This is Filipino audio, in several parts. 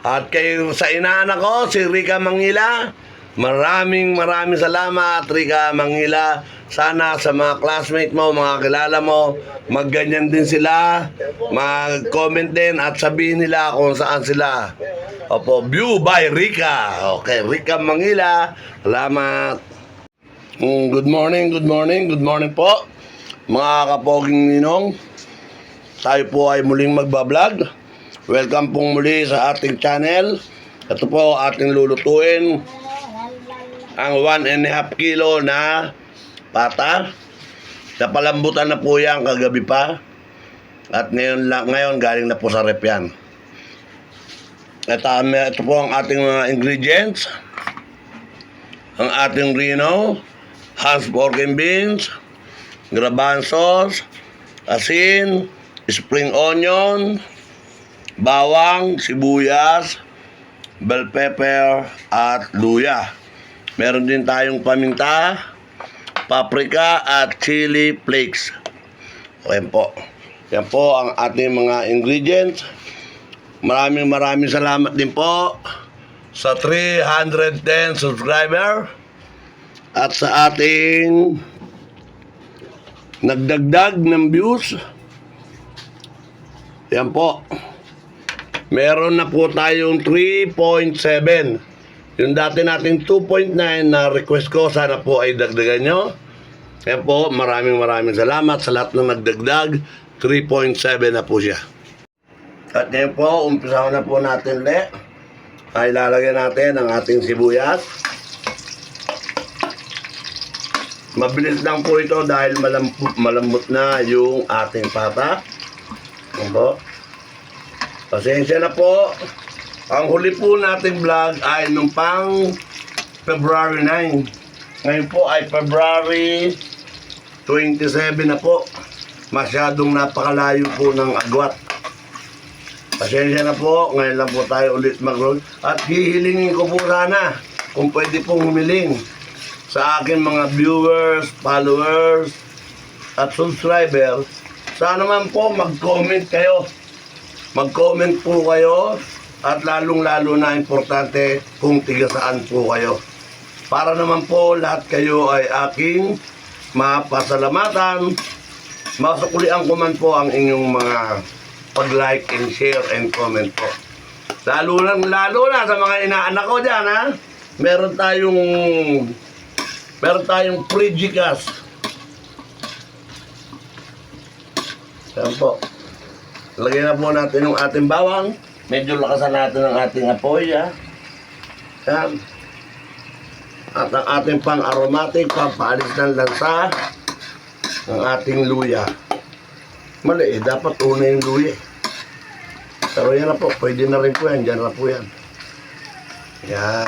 At sa inaanak ko, si Rica Mangila, maraming salamat, Rica Mangila. Sana sa mga classmate mo, mga kilala mo, magganyan din sila, mag-comment din at sabihin nila kung saan sila. Opo, view by Rica. Okay, Rica Mangila. Salamat. Good morning po. Mga kapoging ninong, tayo po ay muling magbablog. Welcome pong muli sa ating channel. Ito po ating lulutuin ang 1.5 kilo na pata. Napalambutan na po yan kagabi pa. At ngayon galing na po sa rep yan. Ito po ang ating mga ingredients. Ang ating rino, Hans pork and beans, garbanzos, asin, spring onion, bawang, sibuyas, bell pepper, at luya. Meron din tayong paminta, paprika, at chili flakes. Okay po. Yan po ang ating mga ingredients. Maraming salamat din po sa 310 subscriber at sa ating nagdagdag ng views. Yan po. Meron na po tayong 3.7. Yung dati nating 2.9 na request ko, sana po ay dagdagan nyo. Yan po, maraming salamat sa lahat na nagdagdag. 3.7 na po siya. At ngayon po, umpisahan na po natin ulit. Ay lalagyan natin ang ating sibuyas. Mabilis lang po ito dahil malambot na yung ating pata. Yan po. Pasensya na po. Ang huli po nating vlog ay nung pang February 9. Ngayon po ay February 27 na po. Masyadong napakalayo po ng agwat. Pasensya na po. Ngayon lang po tayo ulit mag-roll. At hihilingin ko po sana kung pwede pong humiling sa akin mga viewers, followers, at subscribers. Sana man po mag-comment kayo. Mag-comment po kayo at lalong-lalo na importante kung tiga saan po kayo. Para naman po lahat kayo ay aking mapasalamatan. Masukulian ko man po ang inyong mga pag-like and share and comment po. Lalo na sa mga inaanak ko dyan, ha? Meron tayong Frigigas. Yan po. Lagyan na po natin yung ating bawang. Medyo lakasan natin ang ating apoy, ha? Yan. At ang ating pang-aromatic, pampaalis ng lansa, ang ating luya. Mali, dapat una yung luya. Pero yan na po, pwede na rin po yan. Diyan na po yan. Yan.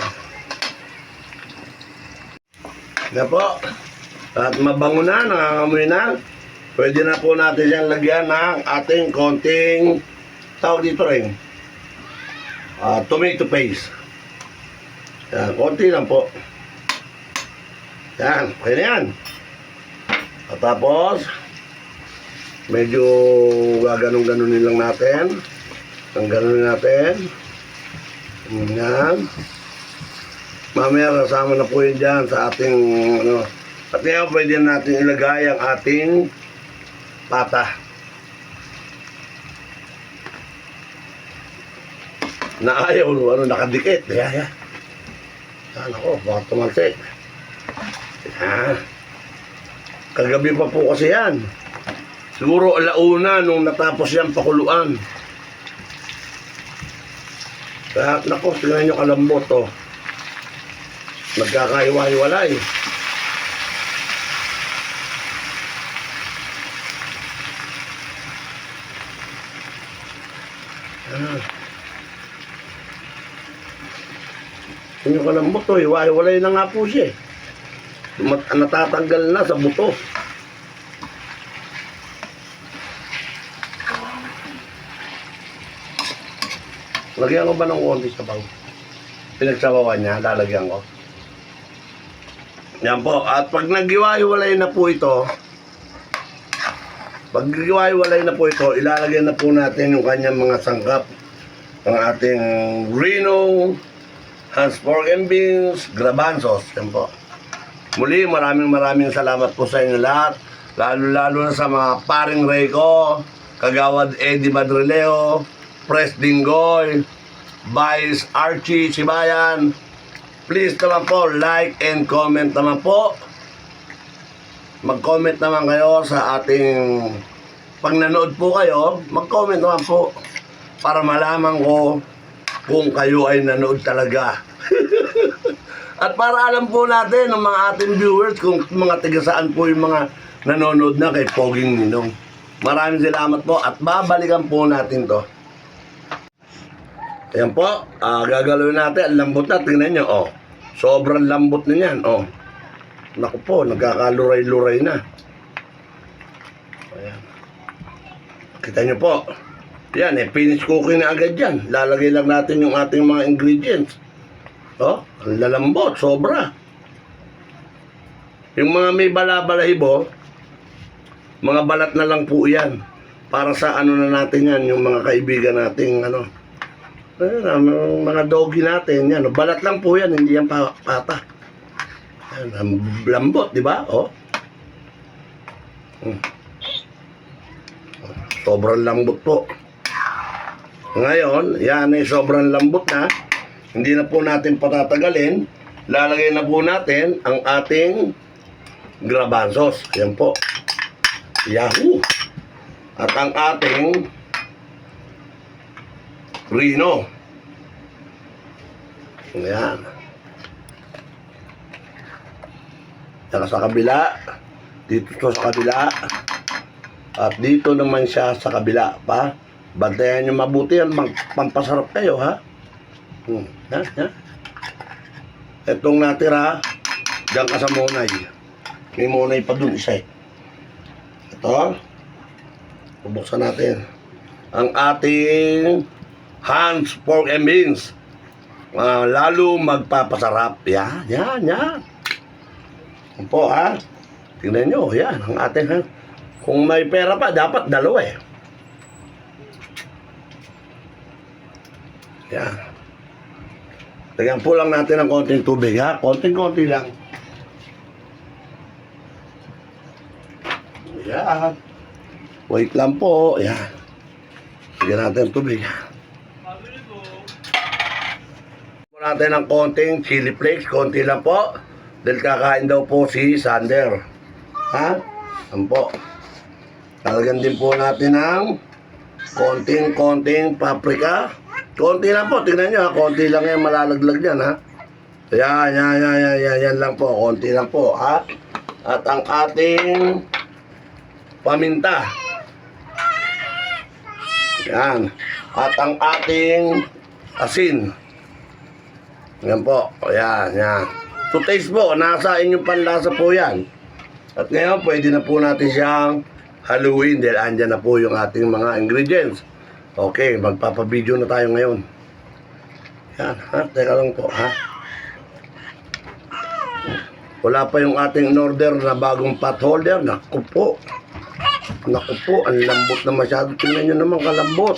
Yan po. At mabango na, nangangamoy na. Pwede na po natin yan lagyan ng ating konting tawag dito rin. Tomato paste. Yan, konti lang po. Yan, okay na yan. At tapos, medyo gaganong-ganonin lang natin. Ang ganonin natin. Yan. Mamaya kasama na po yun dyan sa ating ano. At ngayon pwede natin ilagay ang ating pata. Na ayaw, nakadikit. Yan. Ako, baka tumalsik. Yan. Kagabi pa po kasi yan. Siguro alauna nung natapos yan pakuluan. Kaya nako, tingnan nyo kalambot to. Nagkakaiwa-hiwalay. Tingnan nyo kalambot to, hiwa-hiwalay na nga po siya. Natatanggal na sa buto. Lagyan ko ba ng konti sabaw? Pinagsabawan niya, lalagyan ko. Yan po. At pag naghiwa-hiwalay na po ito, ilalagay na po natin yung kanyang mga sangkap. ang ating Reno, Hans Pork and Beans, Grabanzos. Yan po. Muli, maraming salamat po sa inyo lahat. Lalo na sa mga paring Ray ko, Kagawad Eddie Madrileo, Pres Dingoy, Vice Archie Sibayan. Please naman po, like and comment naman po. Mag-comment naman kayo sa ating, pag nanood po kayo, mag-comment naman po para malaman ko kung kayo ay nanood talaga. At para alam po natin ng mga ating viewers kung mga tigasaan po yung mga nanonood na kay Poging Ninong. Maraming salamat po at babalikan po natin to. Ayan po, gagalawin natin. Ang lambot na, tingnan nyo, oh. Sobrang lambot na yan, oh. Naku po, nagkakaluray-luray na. Ayan. Kita nyo po. Yan, finish cooking na agad yan. Lalagay lang natin yung ating mga ingredients. Oh, ang lalambot, sobra. Yung mga may bala-balahibo, mga balat na lang po yan. Para sa ano na natin yan, yung mga kaibigan nating ano. Ayan, mga doggy natin, yan. Balat lang po yan, hindi yan pata. Ayan, lambot, di ba? Oh. Sobrang lambot po. Ngayon, yan ay sobrang lambot na. Hindi na po natin patatagalin. Lalagay na po natin ang ating Grabanzos. Yan po. Yahoo! At ang ating Reno. Ayan. Saka sa kabila. Dito to sa kabila. At dito naman siya sa kabila pa. Bantayan nyo mabuti yan. Pampasarap kayo, ha? Ha? Itong natira, diyan ka sa Monay. May Monay pa dun isa eh. Ito. Bubuksan natin. Ang ating Hans Pork and Beans. Lalo magpapasarap. Yan. Yan po, ha? Tingnan nyo, yan. Ang ating, ha? Kung may pera pa, dapat dalawa eh. Yan. Lagyan po lang natin ng konting tubig, ha? Konting-konti lang. Yan. Wait lang po. Yan. Lagyan natin tubig. Po natin ng konting chili flakes. Konti lang po. Dahil kakain daw po si Sander. Ha? Yan po. Talagyan din po natin ng konting paprika. Konti lang po, tingnan nyo ha. Konti lang yan, malalaglag yan ha. Yan lang po. Konti lang po ha. At ang ating paminta. Yan. At ang ating asin. Yan po. Yan. To taste po, nasa inyong panlasa po yan. At ngayon, pwede na po natin siyang haluin dahil andyan na po yung ating mga ingredients. Okay, magpapabideo na tayo ngayon. Yan, ha? Teka lang po, ha? Wala pa yung ating in-order na bagong pot holder. Naku po, ang lambot na masyado. Tingnan nyo naman, kalambot.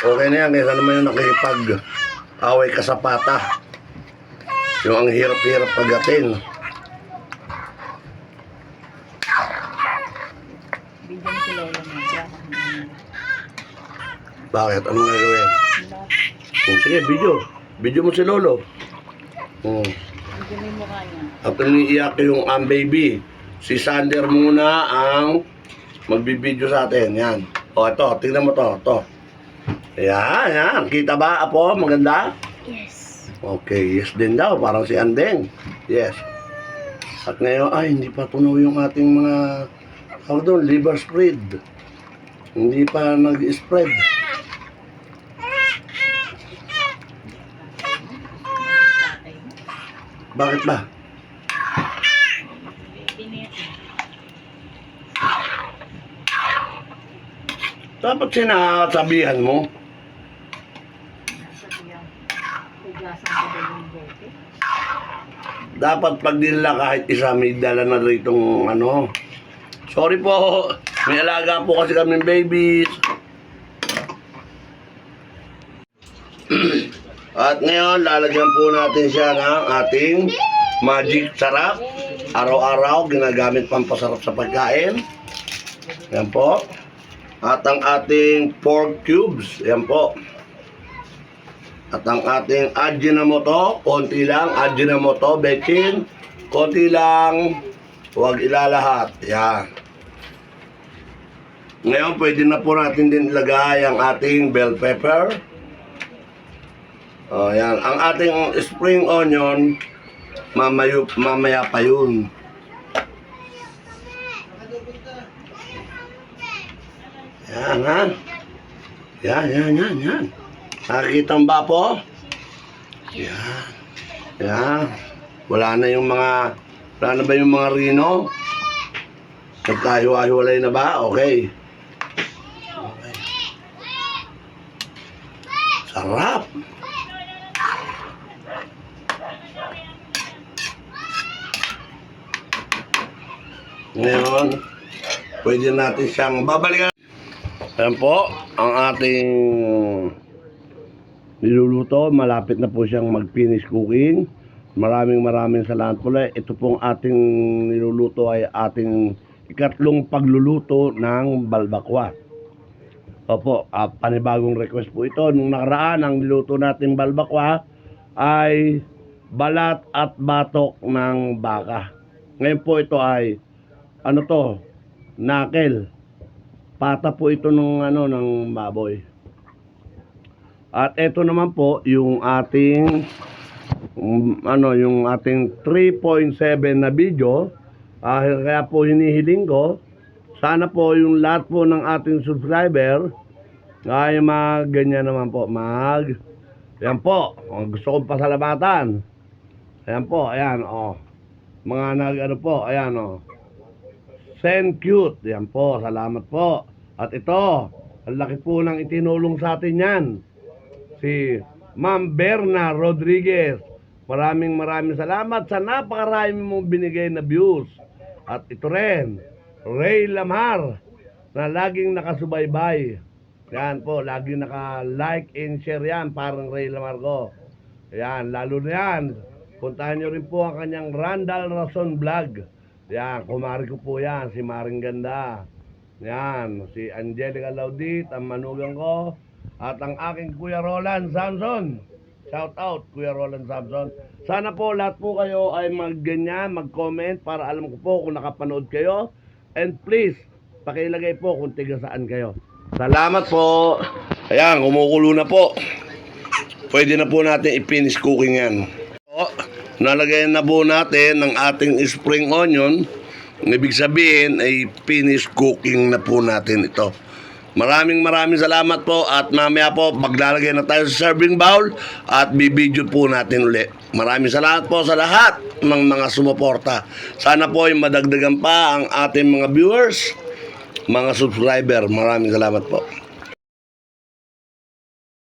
Okay na yan, kaysa naman yung nakikipag-away ka sa pata. Yung ang hirap-hirap pagatin. Bakit? Anong gagawin? Sige, video mo si Lolo. At iniiyak yung baby. Si Sander muna ang magbibideo sa atin. Yan. O, ito. Tingnan mo to. Ito. Yan. Kita ba, Apo? Maganda? Yes. Okay. Yes din daw. Parang si Andeng. Yes. At ngayon, hindi pa tunaw yung ating mga liver spread. Hindi pa nag-spread. Bakit ba? Dapat sinasabihan mo. Dapat pag nila kahit isa may dala na ritong ano. Sorry po. May alaga po kasi kaming babies. At ngayon, lalagyan po natin siya ng ating magic sarap. Araw-araw, ginagamit pampasarap sa pagkain. Yan po. At ang ating pork cubes. Yan po. At ang ating Ajinomoto, konti lang. Ajinomoto, bechin, konti lang. Huwag ilalahat. Yan. Ngayon, pwede na po natin din ilagay ang ating bell pepper. O, yan. Ang ating spring onion, mamaya pa yun. Yan, ha? Yan. Nakikita mo ba po? Yan. Yan. Wala na ba yung mga rino? Nagkahiwa-hiwalay na ba? Okay. Sarap. Ngayon, pwede natin siyang babalikan. Ayan po, ang ating niluluto. Malapit na po siyang mag-finish cooking. Maraming salamat po. Ito pong ating niluluto ay ating ikatlong pagluluto ng balbakwa. Opo, panibagong request po ito. Nung nakaraan, ang niluto natin balbakwa ay balat at batok ng baka. Ngayon po ito ay knuckle. Pata po ito ng baboy. At ito naman po yung ating yung ating 3.7 na video. Kaya po hinihiling ko, sana po yung lahat po ng ating subscriber ay ganyan naman po. Yan po. Gusto kong pasalamatan. Ayan po. Ayan mga ayan send cute. Yan po. Salamat po. At ito, ang laki po ng itinulong sa atin yan. Si Ma'am Berna Rodriguez. Maraming salamat sa napakarami mong binigay na views. At ito rin, Ray Lamar, na laging nakasubaybay. Yan po, laging naka-like and share yan, parang Ray Lamar ko. Yan, lalo na yan. Puntahan nyo rin po ang kanyang Randall Rason Vlog. Yan, kumari ko po yan, si Maring Ganda. Yan, si Angelica Laudit, ang manugang ko. At ang aking Kuya Roland Samson. Shout out, Kuya Roland Samson. Sana po lahat po kayo ay mag-comment para alam ko po kung nakapanood kayo. And please, pakilagay po kung tiga saan kayo. Salamat po. Ayan, kumukulo na po. Pwede na po natin i-finish cooking yan. Nalagay na po natin ng ating spring onion. Ibig sabihin ay finish cooking na po natin ito. Maraming salamat po at mamaya po maglalagay na tayo sa serving bowl at bibidyo po natin ulit. Maraming salamat po sa lahat ng mga sumuporta. Sana po ay madagdagan pa ang ating mga viewers, mga subscriber. Maraming salamat po.